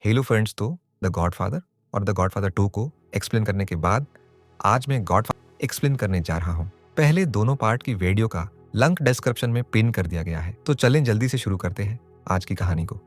Hello friends, तो the godfather और the godfather 2 को एक्सप्लेन करने के बाद आज मैं गॉडफादर एक्सप्लेन करने जा रहा हूँ। पहले दोनों पार्ट की वीडियो का लिंक डिस्क्रिप्शन में पिन कर दिया गया है, तो चलें जल्दी से शुरू करते हैं आज की कहानी को।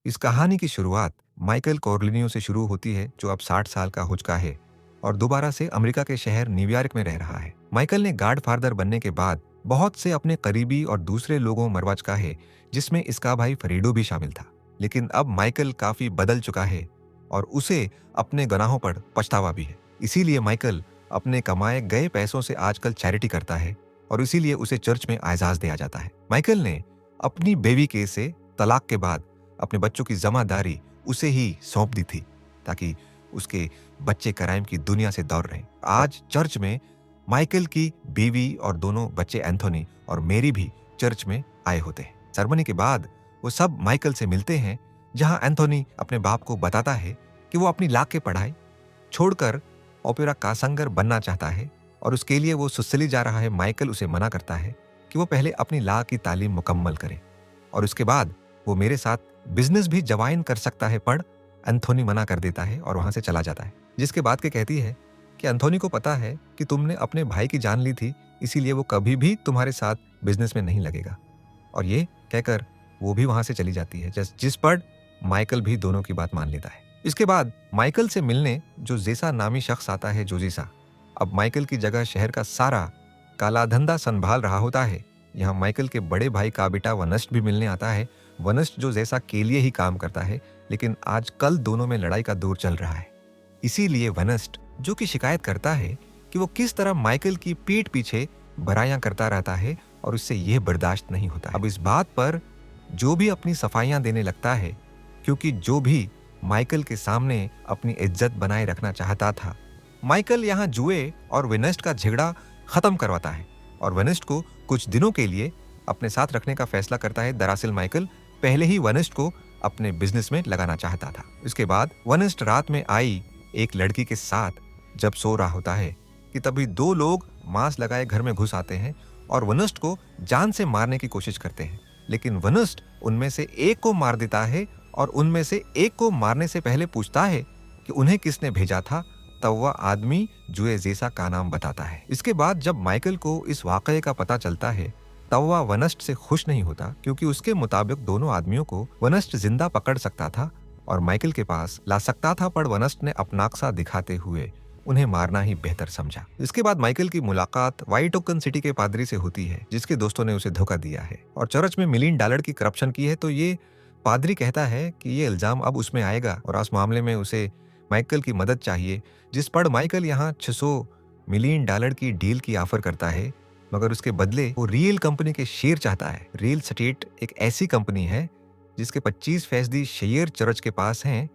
इस कहानी की शुरुआत माइकल कॉर्लिनियो से शुरू होती है, जो अब 60 साल का हो चुका है और दोबारा से अमेरिका के शहर न्यूयॉर्क में रह रहा है। माइकल ने गॉडफादर बनने के बाद बहुत से अपने करीबी और दूसरे लोगों मरवा चुका है, जिसमें इसका भाई फरीडो भी शामिल था। लेकिन अब माइकल काफी बदल चुका है और उसे अपने गुनाहों पर पछतावा भी है। इसीलिए माइकल अपने कमाए गए पैसों से आजकल चैरिटी करता है और इसीलिए उसे चर्च में एजाज दिया जाता है। माइकल ने अपनी बेबी के से तलाक के बाद अपने बच्चों की जमादारी उसे ही सौंप दी थी, ताकि उसके बच्चे क्राइम की दुनिया से दूर रहें। आज चर्च में माइकल की बीवी और दोनों बच्चे एंथोनी और मेरी भी चर्च में आए होते हैं। सेरेमनी के बाद वो सब माइकल से मिलते हैं, जहां एंथोनी अपने बाप को बताता है कि वो अपनी लॉ की पढ़ाई छोड़कर ओपेरा का सिंगर बनना चाहता है और उसके लिए वो सुसली जा रहा है। माइकल उसे मना करता है कि वो पहले अपनी लॉ की तालीम मुकम्मल करे और उसके बाद वो मेरे साथ बिजनेस भी ज्वाइन कर सकता है। पर एंथोनी मना कर देता है और वहां से चला जाता है, जिसके बाद के कहती है कि एंथोनी को पता है कि तुमने अपने भाई की जान ली थी, इसीलिए वो कभी भी तुम्हारे साथ बिजनेस में नहीं लगेगा। और ये कहकर वो भी वहां से चली जाती है, जिस पर माइकल भी दोनों की बात मान लेता है। इसके बाद माइकल से मिलने जो जेसा नामी शख्स आता है, जोजीसा अब माइकल की जगह शहर का सारा काला धंधा संभाल रहा होता है। यहाँ माइकल के बड़े भाई का बेटा वनस्ट भी मिलने आता है। वनस्ट जो जैसा के लिए ही काम करता है, लेकिन आजकल दोनों में लड़ाई का दौर चल रहा है। इसीलिए वनस्ट जो कि शिकायत करता है कि वो किस तरह माइकल की पीठ पीछे बुराइयां करता रहता है और उससे यह बर्दाश्त नहीं होता। अब इस बात पर जो भी अपनी सफाइयां देने लगता है, क्योंकि जो भी माइकल के सामने अपनी इज्जत बनाए रखना चाहता था। माइकल यहाँ जुए और वनस्ट का झगड़ा खत्म करवाता है और वनस्ट को कुछ दिनों के लिए अपने साथ रखने का फैसला करता है। दरअसल माइकल पहले ही वनस्ट को अपने बिजनेस में लगाना चाहता था। इसके बाद वनस्ट रात में आई एक लड़की के साथ जब सो रहा होता है कि तभी दो लोग मास्क लगाए घर में घुस आते हैं और वनस्ट को जान से मारने की कोशिश करते हैं। लेकिन वनस्ट उनमें से एक को मार देता है और उनमें से एक को मारने से पहले पूछता है कि उन्हें किसने भेजा था। तब वह आदमी जुए जेसा का नाम बताता है। इसके बाद जब माइकल को इस वाकये का पता चलता है, तब वह वनस्ट से खुश नहीं होता, क्योंकि उसके मुताबिक दोनों आदमियों को वनस्ट जिंदा पकड़ सकता था और माइकल के पास ला सकता था, पर वनस्ट ने अपना नक्शा दिखाते हुए उन्हें मारना ही बेहतर समझा। इसके बाद माइकल की मुलाकात व्हाइट ओकन सिटी के पादरी से होती है, जिसके दोस्तों ने उसे धोखा दिया है और चर्च में $1 मिलियन की करप्शन की है। तो ये पादरी कहता है कि ये इल्जाम अब उसमें आएगा और इस मामले में उसे माइकल की मदद चाहिए, जिस पर माइकल यहाँ $600 मिलियन की डील की ऑफर करता है, मगर उसके बदले वो रियल कंपनी के शेयर चाहता है। रियल स्टेट एक ऐसी कंपनी है जिसके 25% शेयर चर्च के पास हैं,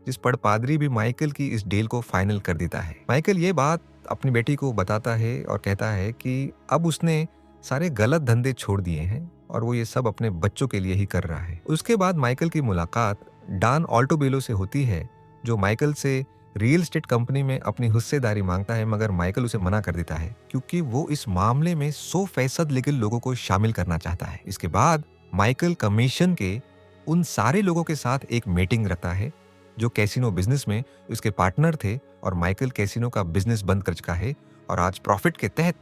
जिस पर पादरी भी माइकल की इस डील को फाइनल कर देता है। माइकल ये बात अपनी बेटी को बताता है और कहता है कि अब उसने सारे गलत धंधे छोड़ दिए हैं और वो ये सब अपने बच्चों के लिए ही कर रहा है। उसके बाद माइकल की मुलाकात डॉन ऑल्टोबेलो से होती है, जो माइकल से रियल एस्टेट कंपनी में अपनी हिस्सेदारी मांगता है, मगर माइकल उसे मना कर देता है, क्योंकि वो इस मामले में 100% लीगल लोगों को शामिल करना चाहता है। इसके बाद माइकल कमीशन के उन सारे लोगों के साथ एक मीटिंग रखता है जो कैसीनो बिजनेस में उसके पार्टनर थे और माइकल कैसीनो का बिजनेस बंद कर चुका है और आज प्रॉफिट के तहत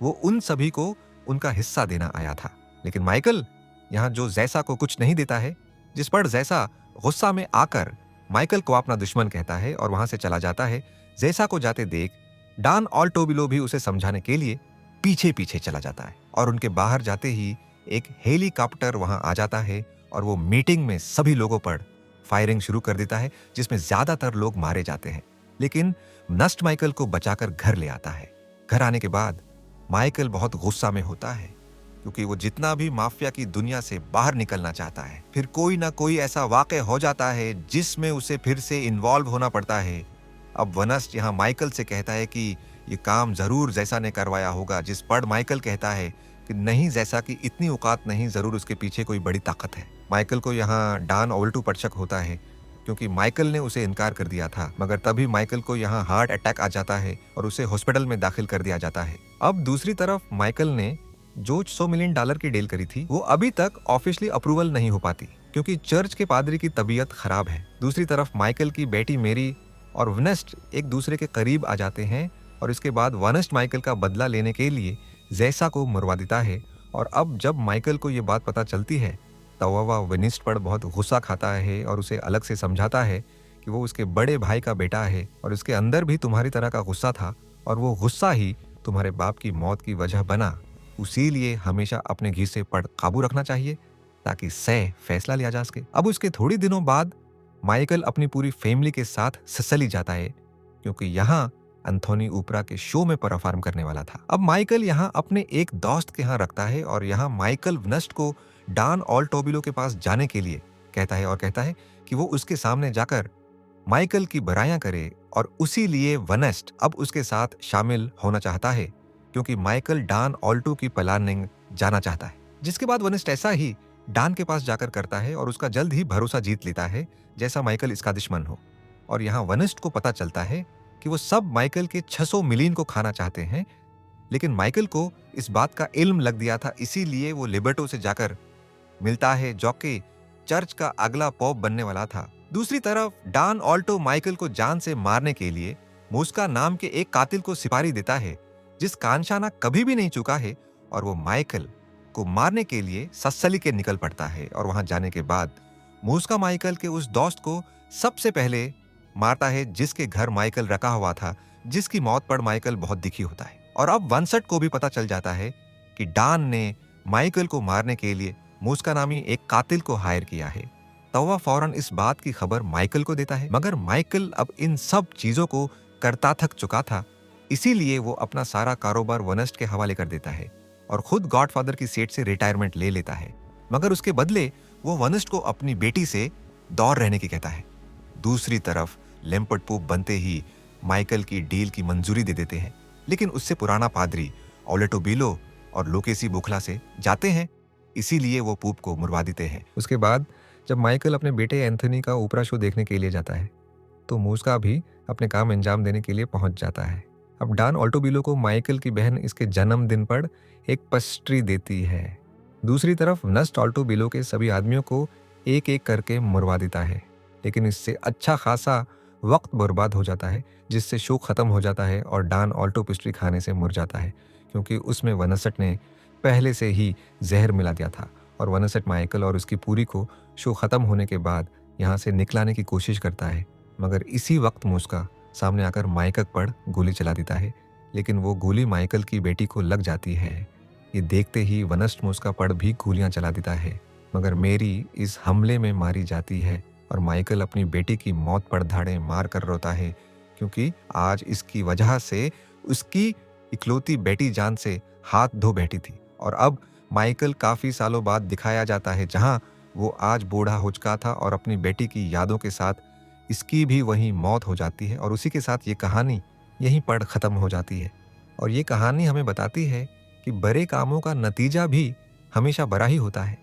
वो उन सभी को उनका हिस्सा देना आया था। लेकिन माइकल यहाँ जो जैसा को कुछ नहीं देता है, जिस पर जैसा गुस्सा में आकर माइकल को अपना दुश्मन कहता है और वहां से चला जाता है। जैसा को जाते देख डॉन ऑल्टोबिलो भी उसे समझाने के लिए पीछे पीछे चला जाता है और उनके बाहर जाते ही एक हेलीकॉप्टर वहां आ जाता है और वो मीटिंग में सभी लोगों पर फायरिंग शुरू कर देता है, जिसमें ज्यादातर लोग मारे जाते हैं। लेकिन नस्ट माइकल को बचाकर घर ले आता है। घर आने के बाद माइकल बहुत गुस्सा में होता है, क्योंकि वो जितना भी माफिया की दुनिया से बाहर निकलना चाहता है, फिर कोई ना कोई ऐसा वाक़या हो जाता है जिसमें उसे फिर से इन्वॉल्व होना पड़ता है। अब वनस्ट यहाँ माइकल से कहता है कि ये काम जरूर जैसा ने करवाया होगा, जिस पर माइकल कहता है कि नहीं, जैसा कि इतनी औकात नहीं, जरूर उसके पीछे कोई बड़ी ताकत है। माइकल को यहाँ डॉन ऑल्टो पर शक होता है, क्योंकि माइकल ने उसे इनकार कर दिया था, मगर तभी माइकल को यहाँ हार्ट अटैक आ जाता है और उसे हॉस्पिटल में दाखिल कर दिया जाता है। अब दूसरी तरफ माइकल ने जो $100 मिलियन की डील करी थी वो अभी तक ऑफिशियली अप्रूवल नहीं हो पाती, क्योंकि चर्च के पादरी की तबीयत खराब है। दूसरी तरफ माइकल की बेटी मेरी और वनेस्ट एक दूसरे के करीब आ जाते हैं और इसके बाद वनेस्ट माइकल का बदला लेने के लिए जैसा को मरवा देता है। और अब जब माइकल को ये बात पता चलती है तो वह वनिस्ट पर बहुत गुस्सा खाता है और उसे अलग से समझाता है कि वो उसके बड़े भाई का बेटा है और उसके अंदर भी तुम्हारी तरह का गुस्सा था और वो गुस्सा ही तुम्हारे बाप की मौत की वजह बना। उसीलिए हमेशा अपने घी से पर काबू रखना चाहिए ताकि सही फैसला लिया जा सके। अब उसके थोड़ी दिनों बाद माइकल अपनी पूरी फैमिली के साथ सिसिली जाता है, क्योंकि यहाँ एंथोनी ओपरा के शो में परफॉर्म करने वाला था। अब माइकल यहाँ अपने एक दोस्त के यहाँ रखता है और यहाँ माइकल वनेस्ट को डॉन ऑल्टोबिलो के पास जाने के लिए कहता है और कहता है कि वो उसके सामने जाकर माइकल की बड़ाइयां करे और उसी लिए वनेस्ट अब उसके साथ शामिल होना चाहता है, क्योंकि माइकल डॉन ऑल्टो की प्लानिंग जाना चाहता है। जिसके बाद वनेस्ट ऐसा ही डॉन के पास जाकर करता है और उसका जल्द ही भरोसा जीत लेता है, जैसा माइकल इसका दुश्मन हो। और यहाँ वनेस्ट को पता चलता है कि वो सब माइकल के 600 मिलियन को खाना चाहते हैं, लेकिन माइकल को इस बात का इल्म लग दिया था, इसीलिए वो लिबर्टो से जाकर मिलता है जो कि चर्च का अगला पोप बनने वाला था। दूसरी तरफ डॉन ऑल्टो माइकल को जान से मारने के लिए मूस्का नाम के एक कातिल को सिपाही देता है, जिस का निशाना कभी भी नहीं चुका है, और वो माइकल को मारने के लिए सस्सली के निकल पड़ता है। और वहां जाने के बाद मूस्का माइकल के उस दोस्त को सबसे पहले मारता है जिसके घर माइकल रखा हुआ था, जिसकी मौत पर माइकल बहुत दुखी होता है। और अब वनसट को भी पता चल जाता है कि डॉन ने माइकल को मारने के लिए मूस्का नामी एक कातिल को हायर किया है। तो वह फौरन इस बात की खबर माइकल को देता है, मगर माइकल अब इन सब चीजों को करता थक चुका था, इसीलिए वो अपना सारा कारोबार वनेस्ट के हवाले कर देता है और खुद गॉडफादर की सीट से रिटायरमेंट ले लेता है। मगर उसके बदले वो वनेस्ट को अपनी बेटी से दूर रहने की कहता है। दूसरी तरफ लैम्पर्ट पोप बनते ही माइकल की डील की मंजूरी दे देते हैं, लेकिन उससे पुराना पादरी ऑलेटोबिलो और लोकेसी बुखला से जाते हैं, इसीलिए वो पोप को मुरवा देते हैं। उसके बाद जब माइकल अपने बेटे एंथनी का ओपरा शो देखने के लिए जाता है तो मूस्का भी अपने काम अंजाम देने के लिए पहुंच जाता है। अब डॉन ऑल्टोबिलो को माइकल की बहन इसके जन्मदिन पर एक पेस्ट्री देती है। दूसरी तरफ वनेस्ट ऑल्टोबिलो के सभी आदमियों को एक एक करके मरवा देता है, लेकिन इससे अच्छा खासा वक्त बर्बाद हो जाता है, जिससे शो खत्म हो जाता है और डॉन ऑल्टो पेस्ट्री खाने से मर जाता है, क्योंकि उसमें वनेस्ट ने पहले से ही जहर मिला दिया था। और वनेस्ट माइकल और उसकी पूरी को शो खत्म होने के बाद यहाँ से निकलाने की कोशिश करता है, मगर इसी वक्त मूस्का सामने आकर माइकल पर गोली चला देता है, लेकिन वो गोली माइकल की बेटी को लग जाती है। ये देखते ही वनेस्ट मूस्का पर भी गोलियां चला देता है, मगर मेरी इस हमले में मारी जाती है और माइकल अपनी बेटी की मौत पर धाड़े मार कर रोता है, क्योंकि आज इसकी वजह से उसकी इकलौती बेटी जान से हाथ धो बैठी थी। और अब माइकल काफी सालों बाद दिखाया जाता है, जहां वो आज बूढ़ा हो चुका था और अपनी बेटी की यादों के साथ इसकी भी वहीं मौत हो जाती है। और उसी के साथ ये कहानी यहीं पर खत्म हो जाती है। और ये कहानी हमें बताती है कि बड़े कामों का नतीजा भी हमेशा बड़ा ही होता है।